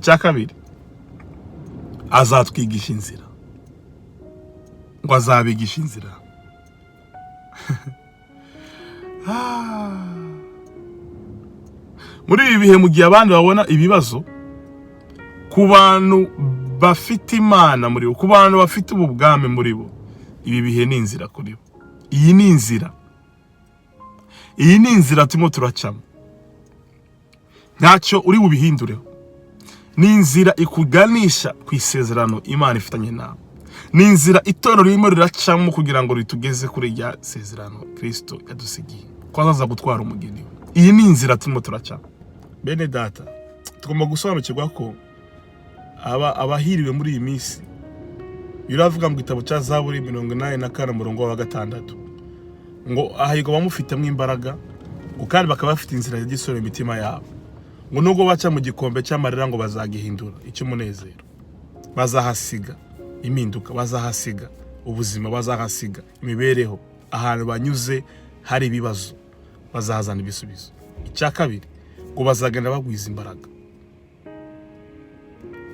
icya kabiri azatwigisha inzira, ngo azabigisha inzira. Muri ibi bihe mu gihe abandi babona ibibazo ku bantu bafite Imana muri bo, ku bantu bafite ubu bwami muri bo, ibi bihe ni inzira kuri bo. Iyi ni inzira, iyi ni inzira turimo turacamo, ntacyo uri bubihindureho. Ni inzira ikuganisha ku isezerano Imana ifitanye nawe, ni inzira itorero ririmo riracamo kugira ngo ritugeze kuri rya sezerano Kristo yadusigiye ko azaza gutwara umugeni we. Iyi ni inzira turimo turacamo. Bene data, tugomba gusobanukirwa ko abahiriwe muri iyi minsi, biravuga mu gitabo cya Zaburi 84:6 ngo ahayirwa bamufitemo imbaraga, ngo kandi bakaba bafite inzira y'igisoro imitima yabo, ngo nubwo baca mu gikombe cy'amarira ngo bazagihindura icy'umunezero. Bazahasiga impinduka, bazahasiga ubuzima, bazahasiga imibereho. Ahantu banyuze hari ibibazo bazahazana ibisubizo. Icya kabiri, ngo bazagenda bagwiza imbaraga.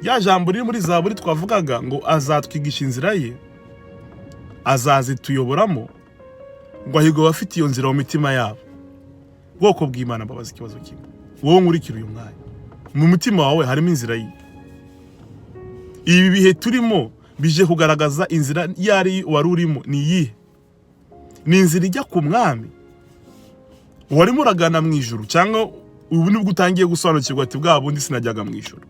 Ya jambo riri muri Zaburi twavugaga ngo azatwigisha inzira ye, azazituyoboramo, ngo ahirwa bafite iyo nzira mu mitima yabo. Bwoko bw'Imana, mbabaza ikibazo kimwe, wowe nkurikira uyu mwanya, mu mutima wawe harimo inzira ye? Ibi bihe turimo bije kugaragaza inzira yari wari urimo ni iyihe? Ni inzira ijya ku mwami warimo uragana mu ijuru, cyangwa ubu nibwo utangiye gusobanukirwa ati bwa bundi sinajyaga mu ijuru?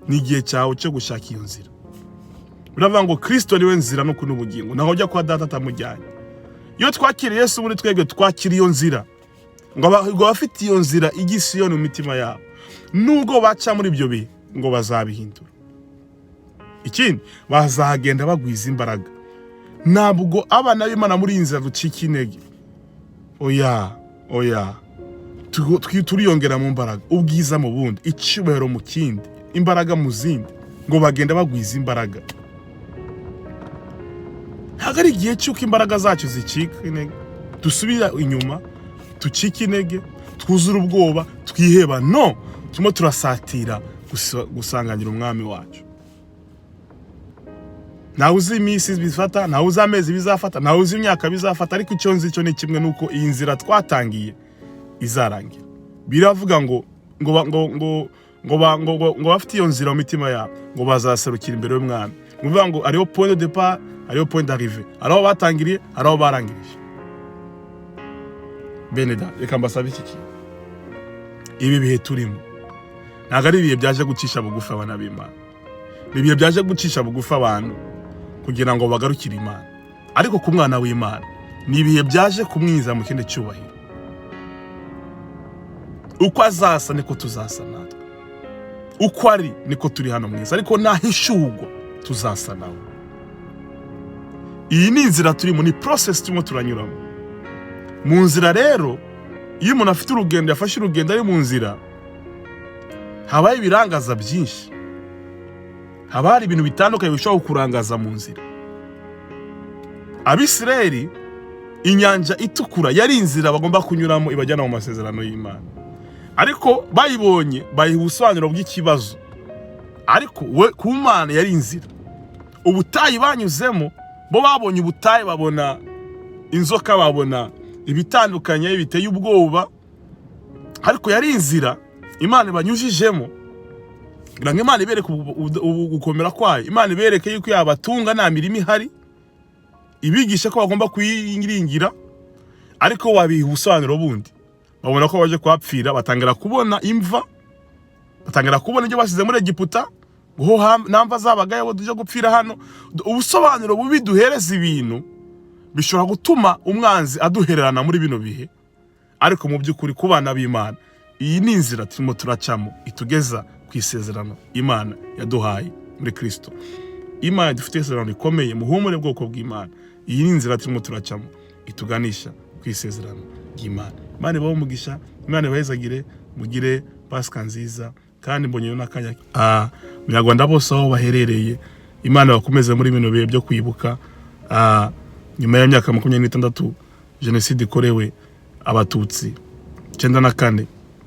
Ni igihe cyawe cyo gushaka iyo nzira. Biravuga ngo Kristo niwe nzira no n'ubugingo, naho ujya kwa Data atamujyanye. Iyo twakiriye Yesu muri twebwe twakira iyo nzira, ngo bafite iyo nzira igisiyoni mu mitima yabo, nubwo baca muri ibyo bihe ngo bazabihindura. Ikindi, bazagenda bagwiza imbaraga. Ntabwo abana b'Imana muri iyi nzira ducika intege. Oya, turiyongera mu mbaraga, ubwiza mu bundi, icyubahiro mu kindi, imbaraga mu zindi, ngo bagenda bagwiza imbaraga. Ntabwo ari igihe cy'uko imbaraga zacu zicika intege, dusubira inyuma, tucika intege, twuzura ubwoba, twiheba. No, turimo turasatira gusanganira umwami wacu. Ntawe uzi iminsi bizafata, ntawe uzi amezi bizafata, ntawe uzi imyaka bizafata, ariko icyo nzi cyo ni kimwe, nuko iyi nzira twatangiye izarangira. Biravuga ngo bafite iyo nzira mu mitima yabo, ngo bazaserukira imbere y'umwami. Bivuga ngo ariho point de départ, ariho point d'arrivée, ariho batangiriye, ariho barangirije. Bene da, reka mbasabe iki kintu. Ibi bihe turimo ntabwo ari ibihe byaje gucisha bugufi abana b'Imana, ni ibihe byaje gucisha bugufi abantu kugira ngo bagarukire Imana. Ariko ku mwana w'Imana ni ibihe byaje kumwiza mu kindi cyubahiro. Uko azasa niko tuzasa natwe, uko ari niko turi hano mwiza, ariko nahishurwa tuzasa nawe. Iyi ni inzira turimo, ni process turimo turanyuramo. Mu nzira rero, iyo umuntu afite urugendo, yafashe urugendo ari mu nzira, habaye ibirangaza byinshi, haba hari ibintu bitandukanye bishobora kurangaza mu nzira. Abisirayeli, inyanja itukura yari inzira bagomba kunyuramo ibajyana mu masezerano y'Imana, ariko bayibonye bayiha ubusobanuro bw'ikibazo. Ariko we ku Mana yari inzira. Ubutayi banyuzemo, bo babonye ubutayi, babona inzoka, babona ibitandukanye biteye ubwoba, ariko yari inzira Imana banyujijemo. Kugira Imana ibereke gukomera kwayo, Imana ibereke yuko yabatunga nta mirimo ihari, ibigisha ko bagomba kuyiringira. Ariko wabiha ubusobanuro bundi, babona ko baje kwapfira, batangira kubona imva, batangira kubona ibyo basize muri Egiputa, namva zabagaye bo duje gupfira hano. Ubusobanuro bubi duhereza ibintu bishobora gutuma umwanzi aduhererana muri bino bihe. Ariko mu by'ukuri ku bana b'Imana, iyi ni inzira turimo turacamo itugeza ku isezerano Imana yaduhaye muri Kristo. Imana dufite isezerano rikomeye, muhumure bwoko bw'Imana. Iyi ni inzira turimo turacamo ituganisha ku isezerano ry'Imana. Imana ibahe umugisha, Imana ibahezagire, mugire Pasika nziza, kandi mbonyeyo n'akanya Abanyarwanda bose aho baherereye, Imana bakomeze muri bino bihe byo kwibuka nyuma y'imyaka 26 jenoside ikorewe Abatutsi 94.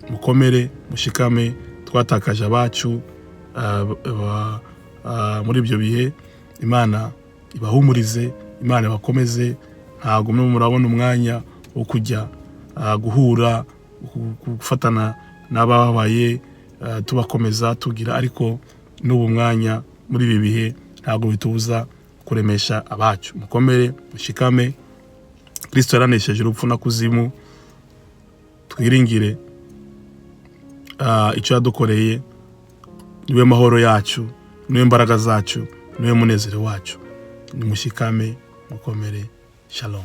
Mukomere, mushikame, twatakaje abacu, muri ibyo bihe. Imana ibahumurize, Imana ibakomeze. Ntabwo murabona umwanya wo kujya guhura gufatana n'ababaye tubakomeza tugira, ariko n'ubu mwanya muri ibi bihe ntabwo bitubuza kuremesha abacu. Mukomere, mushikame. Kristo yaranesheje urupfu na kuzimu. Twiringire icyo yadukoreye. Niwe mahoro yacu, niwe mbaraga zacu, niwe munezero wacu. Nimushikame, mukomere. Shalom.